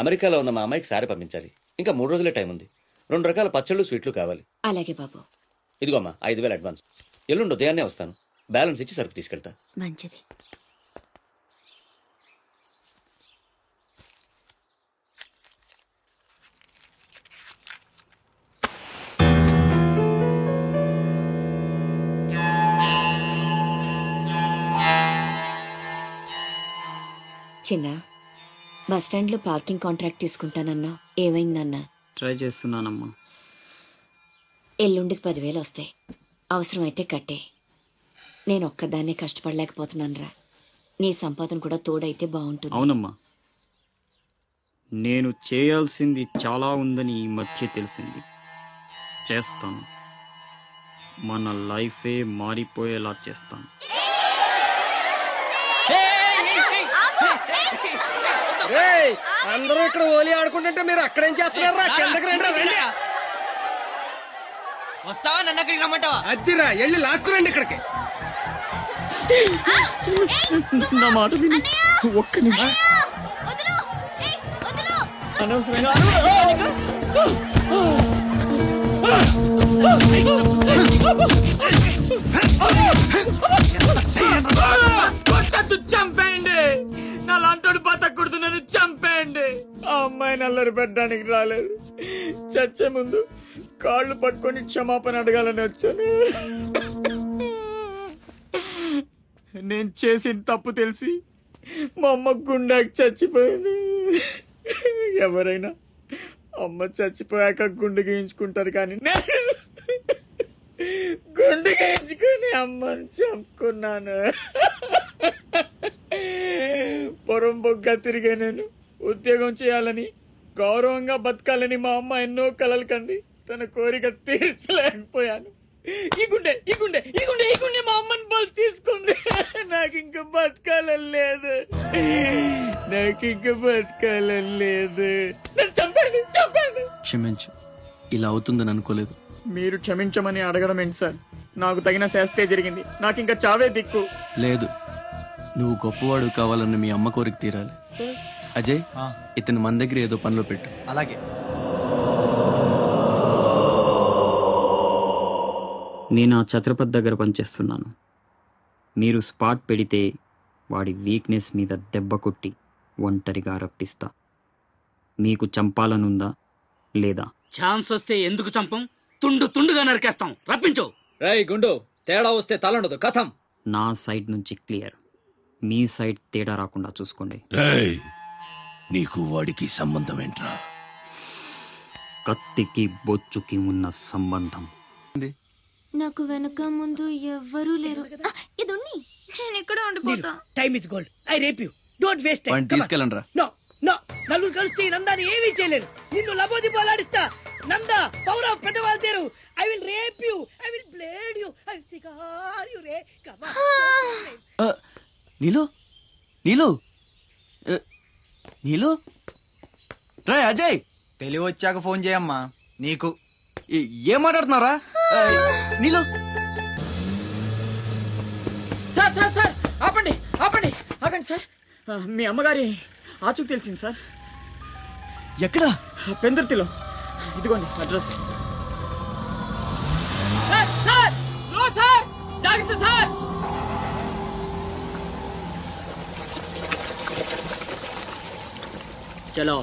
అమెరికాలో ఉన్న మా అమ్మాయికి సారీ పంపించాలి. ఇంకా 3 రోజులే టైం ఉంది. 2 రకాల పచ్చళ్ళు స్వీట్లు కావాలి. అలాగే బాబు. ఇదిగో అమ్మా 5,000 అడ్వాన్స్. ఎల్లుండి ఉదయాన్నే వస్తాను. బ్యాలెన్స్ ఇచ్చి సరుకు తీసుకెళ్తా. మంచిది. చిన్న బస్టాండ్లో పార్కింగ్ కాంట్రాక్ట్ తీసుకుంటానన్నా ఏమైందన్నా? ట్రై చేస్తున్నానమ్మా. ఎల్లుండికి 10,000 వస్తాయి. అవసరమైతే కట్టే. నేను ఒక్కదాన్నే కష్టపడలేకపోతున్నానురా. నీ సంపాదన కూడా తోడైతే బాగుంటుంది. అవునమ్మా, నేను చేయాల్సింది చాలా ఉందని ఈ మధ్య తెలిసింది. చేస్తాను. మన లైఫే మారిపోయేలా చేస్తాను. అందరూ ఇక్కడ ఓలి ఆడుకుంటుంటే మీరు అక్కడేం చేస్తున్నారా? కిందకి రండి. రండి. వస్తావా? నన్ను అక్కడికి రమ్మంటావా? అద్దిరా, వెళ్ళి లాక్కురండి ఇక్కడికి. నా మాట విని ఒక్క నిమిషం. అనవసరంగా చంపేయండి. నా లాంటోడు బతకూడదు, నన్ను చంపేయండి. ఆ అమ్మాయిని అల్లరి పెట్టడానికి రాలేదు. చచ్చే ముందు కాళ్ళు పట్టుకొని క్షమాపణ అడగాలని వచ్చాను. నేను చేసిన తప్పు తెలిసి మా అమ్మ గుండెకి చచ్చిపోయింది. ఎవరైనా అమ్మ చచ్చిపోయాక గుండె గీయించుకుంటారు, కానీ గుండె గీయించుకుని అమ్మని చంపుకున్నాను. పొరం బొగ్గ తిరిగే నేను ఉద్యోగం చేయాలని, గౌరవంగా బతకాలని మా అమ్మ ఎన్నో కలలు కంది. తన కోరిక తీర్చలేకపోయాను. ఈ గుండె మా అమ్మని బలి తీసుకుంది. నాకు ఇంకా బతకాలని లేదు. చంపండి. క్షమించు, ఇలా అవుతుందని అనుకోలేదు. మీరు క్షమించమని అడగడం ఏంటి సార్? నాకు తగిన శాస్తే జరిగింది. నాకు ఇంకా చావే దిక్కు లేదు. నువ్వు గొప్పవాడు కావాలని మీ అమ్మ కోరిక తీరాలి. అజయ్, ఇతను మన దగ్గర ఏదో పనిలో పెట్టు. అలాగే. నేను ఆ ఛత్రపతి దగ్గర పనిచేస్తున్నాను. మీరు స్పాట్ పెడితే వాడి వీక్నెస్ మీద దెబ్బ కొట్టి ఒంటరిగా రప్పిస్తా. మీకు చంపాలనుందా లేదా? ఛాన్స్ వస్తే ఎందుకు చంపం? తుండుగా నరికేస్తాం. రప్పించు. రై గుండు, తేడా వస్తే తలండదు. కథం. నా సైడ్ నుంచి క్లియర్. మీ సైడ్ తేడా రాకుండా చూసుకోండి. నీకు వాడికి సంబంధం ఏంట్రా? కత్తికి బొచ్చుకి ఉన్న సంబంధం. నాకు వెనక ముందు ఎవ్వరూ లేరు. ఇది నేను ఇక్కడ ఉండిపోతా. Time is gold. I rape you. Don't waste time. తీసుకెళ్ళండి రా. నో నలుగురు కలిసి నందాని ఏమీ చేయలేరు. నిన్ను లబోది పోలాడిస్తా. నందా, పౌర పెద్దవాళ్ళు తేరు. I will rape you. I will blade you. I will cigar you రే. Come on. నీలు రే. అజయ్, తెలివి వచ్చాక ఫోన్ చేయమ్మా. నీకు ఏం మాట్లాడుతున్నారా? నీలు. సార్ ఆపండి సార్. మీ అమ్మగారి ఆచూకు తెలిసింది సార్. ఎక్కడా? పెందుర్తిలో. ఇదిగోండి అడ్రస్. జాగ్రత్త సార్. చలో.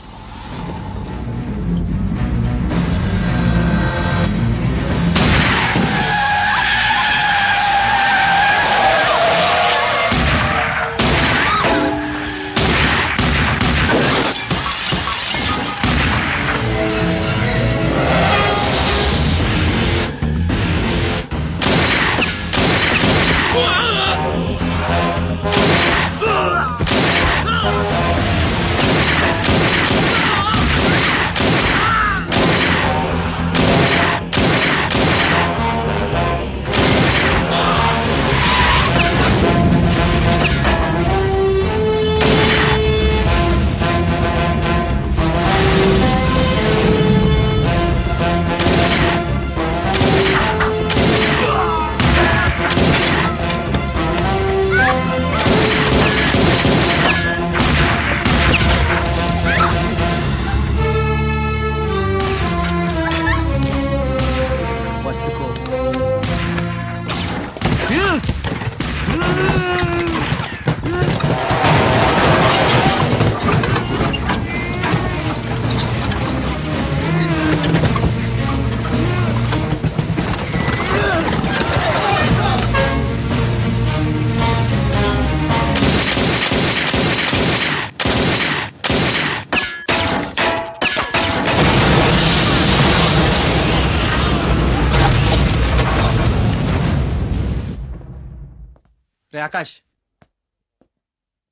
ఆకాష్,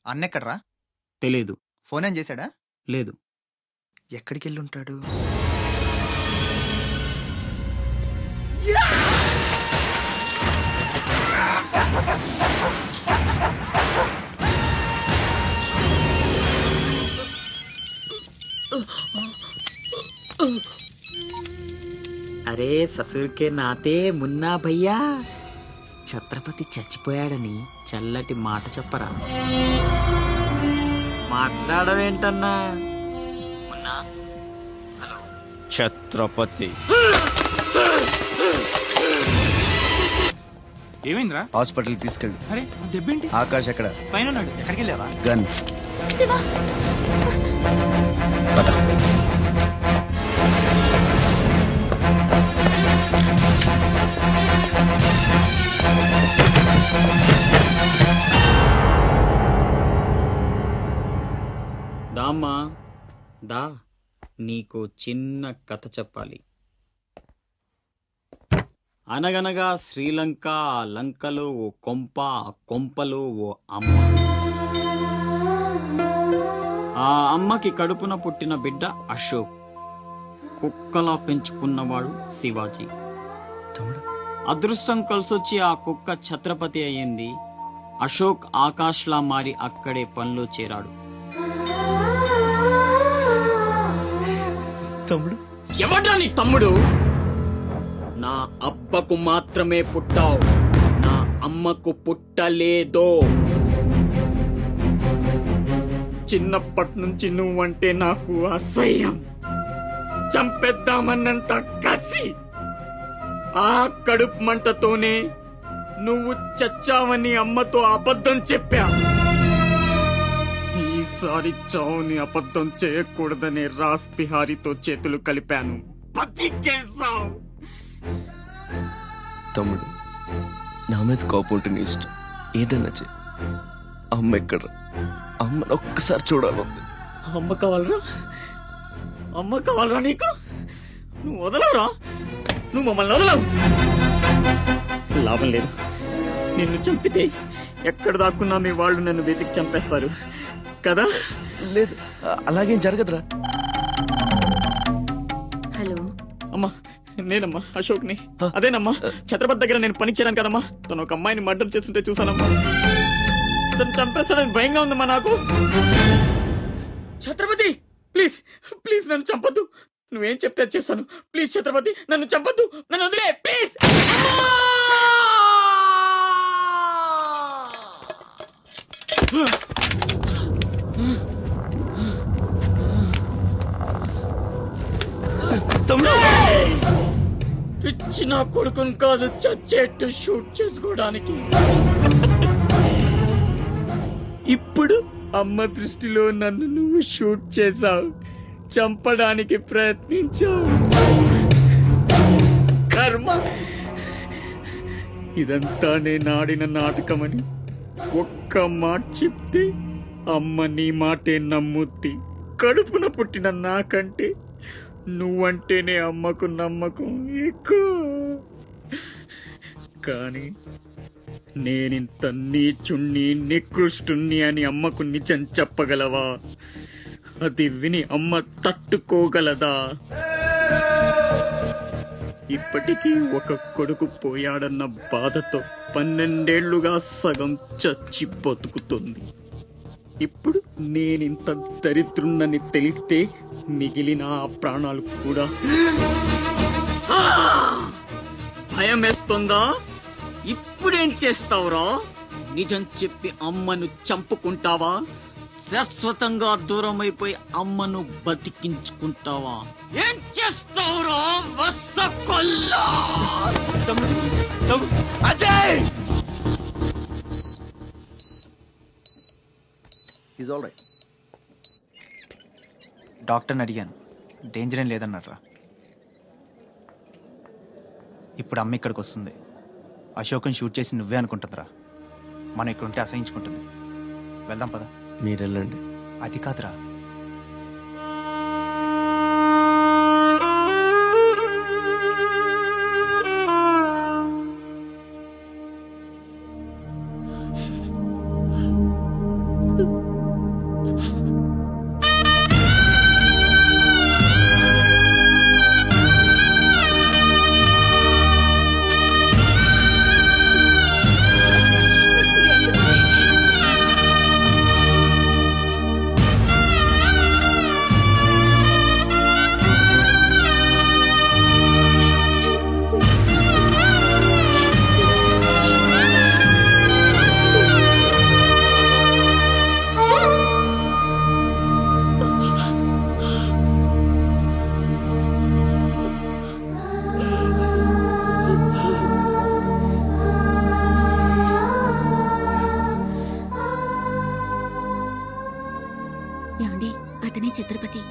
అన్నెక్కడ్రా? తెలీదు. ఫోన్ ఏం చేశాడా? లేదు. ఎక్కడికి వెళ్ళి ఉంటాడు? అరే ససుర్కే నాతే మున్నా భయ్యా, ఛత్రపతి చచ్చిపోయాడని చల్లటి మాట చెప్పరా. మాట్లాడవేంటన్నా? మున్నా, హలో. ఛత్రపతి ఏమైందిరా? హాస్పిటల్ తీసుకెళ్ళి. అరే దెబ్బేంటి? ఆకాష్ ఎక్కడ? పైన ఉన్నాడు. ఎక్కడికి వెళ్ళావా? గన్. శివ, పద. దామ్మా దా, నీకు చిన్న కథ చెప్పాలి. అనగనగా శ్రీలంక, ఆ లంకలో ఓ కొంప, ఆ కొంపలో ఓ అమ్మ. ఆ అమ్మకి కడుపున పుట్టిన బిడ్డ అశోక్, కుక్కలా పెంచుకున్నవాడు శివాజీ. అదృష్టం కలిసొచ్చి ఆ కుక్క ఛత్రపతి అయ్యింది. అశోక్ ఆకాష్లా మారి అక్కడే పనిలో చేరాడు. తమ్ముడు ఎవడ్రా నీ తమ్ముడు? నా అబ్బకు మాత్రమే పుట్టావు, నా అమ్మకు పుట్టలేదో. చిన్నప్పటి నుంచి నువ్వంటే నాకు అసహ్యం, చంపేద్దామన్నంత కసి. ఆ కడుపు మంటతోనే నువ్వు చచ్చావని అమ్మతో అబద్ధం చెప్పా. ఈసారి చావుని అబద్ధం చేయకూడదనే రాస్ బిహారీతో చేతులు కలిపాను. బతికేశావు. తమ్ముడు, నా మీద కోపం ఉంటే నీ ఇష్టం, ఏదన్నా చెయ్యి. అమ్మ ఎక్కడ? అమ్మను ఒక్కసారి చూడాలంది. అమ్మ కావాలరా? అమ్మ కావాలరా నీకు? నువ్వు వదలవురా, నువ్వు మమ్మల్ని వదలవు. లాభం లేదు, నిన్ను చంపితే ఎక్కడ దాక్కున్నా మీ వాళ్ళు నన్ను వెతికి చంపేస్తారు కదా. లేదు, అలాగేం జరగదురా. హలో. అమ్మా, నేనమ్మా అశోక్ని. అదేనమ్మా, ఛత్రపతి దగ్గర నేను పని చేయను కదమ్మా. తను ఒక అమ్మాయిని మర్డర్ చేస్తుంటే చూసానమ్మా. తను చంపేస్తాడని భయంగా ఉందమ్మా నాకు. ఛత్రపతి ప్లీజ్ ప్లీజ్ నన్ను చంపొద్దు. నువ్వేం చెప్తే చేస్తాను. ప్లీజ్ ఛత్రపతి నన్ను చంపొద్దు, నన్ను వదిలే ప్లీజ్. పిచ్చి నా కొడుకుని కాదు, చచ్చేట్టు షూట్ చేసుకోవడానికి. ఇప్పుడు అమ్మ దృష్టిలో నన్ను నువ్వు షూట్ చేశావు, చంపడానికి ప్రయత్నించావు. కర్మ. ఇదంతా నేను ఆడిన నాటకమని ఒక్క మాట చెప్తే అమ్మ నీ మాటే నమ్ముద్ది. కడుపున పుట్టిన నాకంటే నువ్వంటేనే అమ్మకు నమ్మకం ఎక్కువ. కానీ నేనింత నీచుణ్ణి, నికృష్టుణ్ణి అని అమ్మకు నిజం చెప్పగలవా? అది విని అమ్మ తట్టుకోగలదా? ఇప్పటికీ ఒక కొడుకు పోయాడన్న బాధతో 12 సగం చచ్చి బతుకుతుంది. ఇప్పుడు నేనింత దరిద్రున్నని తెలిస్తే మిగిలిన ఆ ప్రాణాలు కూడా భయం వేస్తుందా? ఇప్పుడేం చేస్తావురా? నిజం చెప్పి అమ్మను చంపుకుంటావా? శాశ్వతంగా దూరమైపోయి అమ్మను బతికించుకుంటావా? ఏం చేస్తావురా వసకొల్లా? అజయ్! Is all right. డాక్టర్ని అడిగాను, డేంజర్ ఏం లేదన్నారా. ఇప్పుడు అమ్మ ఇక్కడికి వస్తుంది. అశోక్ని షూట్ చేసి నువ్వే అనుకుంటుందిరా. మనం ఇక్కడ ఉంటే అసహించుకుంటుంది. వెళ్దాం పద. మీరు వెళ్ళండి. అది కాదురా, ఛత్రపతి.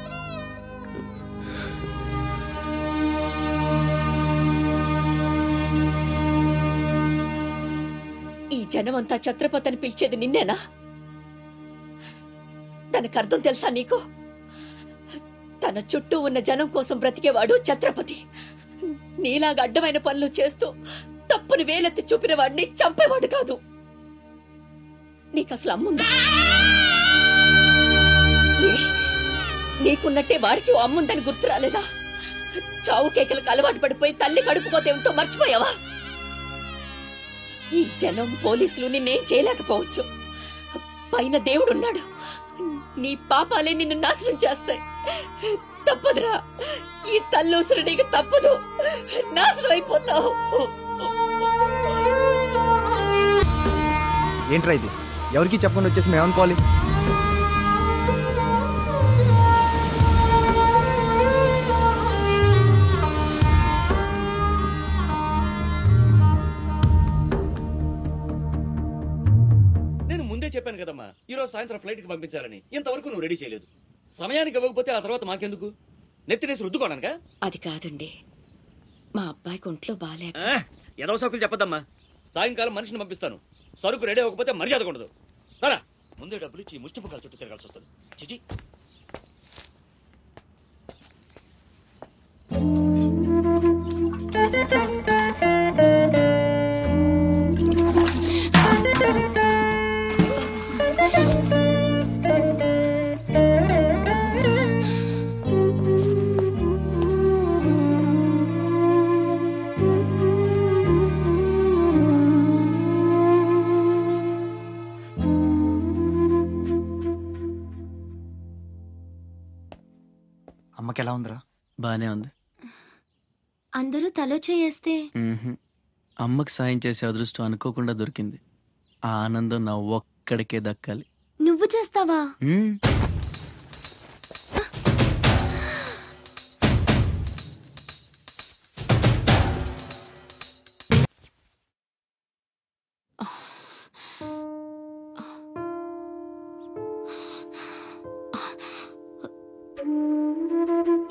ఈ జనమంతా ఛత్రపతి అని పిలిచేది నిన్నేనా? దానికి అర్థం తెలుసా నీకు? తన చుట్టూ ఉన్న జనం కోసం బ్రతికేవాడు ఛత్రపతి. నీలాగా అడ్డమైన పనులు చేస్తూ తప్పుని వేలెత్తి చూపిన వాడిని చంపేవాడు కాదు. నీకసలు అమ్ముందా? నీకున్నట్టే వాడికి అమ్ముందని గుర్తు రాలేదా? చావు కేకలకు అలవాటు పడిపోయి తల్లి కడుపుపోతే ఏమిటో మర్చిపోయావా? ఈ జనం పోలీసులు నిన్నేం చేయలేకపోవచ్చు. పైన దేవుడున్నాడు. నీ పాపాలే నిన్ను నాశనం చేస్తాయి. తప్పదురా, ఈ తల్లూసురు నీకు తప్పదు. నాశనం అయిపోతావు. ఏంట్రా ఇది? ఎవరికి చెప్పకుండా వచ్చేసి మేము అనుకోవాలి? నేను ముందే చెప్పాను కదమ్మా, ఈ రోజు సాయంత్రం ఫ్లైట్ కి పంపించాలని. ఇంతవరకు నువ్వు రెడీ చేయలేదు. సమయానికి ఇవ్వకపోతే ఆ తర్వాత మాకెందుకు? నెత్తినేసి రుద్దుకోవడానికా? అది కాదండి, మా అబ్బాయికి ఒంట్లో బాగాలేక. ఏదో సౌకులు చెప్పదమ్మా. సాయంకాలం మనిషిని పంపిస్తాను. సరుకు రెడీ అవ్వకపోతే మర్యాద ఉండదు. రారా, ముందే డబ్బులు ఇచ్చి ముష్టి పుకాల చుట్టూ తిరగాల్సి వస్తుంది. చిచి. అమ్మకి ఎలా ఉందిరా? బానే ఉంది. అందరూ తలో చేయేస్తే అమ్మకి సాయం చేసే అదృష్టం అనుకోకుండా దొరికింది. ఆ ఆనందం నా ఒక్కడికే దక్కాలి. నువ్వు చేస్తావా?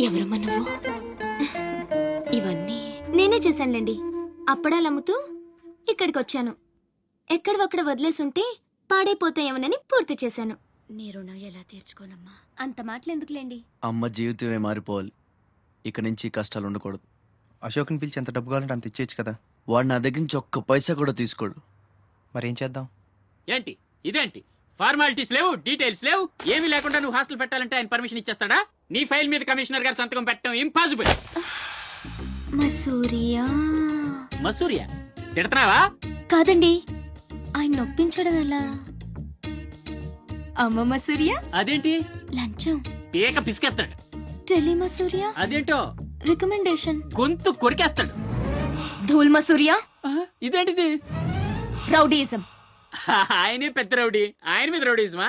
ఎవరమ్మా నువ్వు? ఇవన్నీ నేనే చేశానులేండి. అప్పడాలు అమ్ముతూ ఇక్కడికి వచ్చాను. ఎక్కడొక్కడ వదిలేసుంటే పాడైపోతాయేమోనని పూర్తి చేశాను. నీ రుణం ఎలా తీర్చుకోనమ్మా? అంత మాటలు ఎందుకులేండి. అమ్మ జీవితమే మారిపోవాలి. ఇక నుంచి కష్టాలు ఉండకూడదు. అశోక్ని పిలిచి ఎంత డబ్బు కావాలంటే అంత ఇచ్చేయచ్చు కదా. వాడు నా దగ్గర నుంచి ఒక్క పైసా కూడా తీసుకోడు. మరేం చేద్దాం? ఏంటి ఇదేంటి? ఫార్మాలిటీస్ లేవు, డీటెయిల్స్ లేవు, ఏమీ లేకుండా నువ్వు హాస్టల్ పెట్టాలంటే ఆయన పర్మిషన్ ఇచ్చేస్తాడా? నీ ఫైల్ మీద కమిషనర్ గారు సంతకం పెట్టడం ఇంపాసిబుల్. మసూరియా మసూరియా తిడతావా? కాదండి, ఆయన నొప్పించడం ఎలా? అమ్మ మసూరియా అదేంటి? లంచం. పేక పిసికేస్తాడు. టెలి మసూరియా అదేంటో రికమెండేషన్. గొంతు కొరికేస్తాడు. ధూల్ మసూరియా ఇదేంటిది? రౌడీయిజం. ఆయనే పెద్ద రౌడీ, ఆయన మీద రౌడీజమా?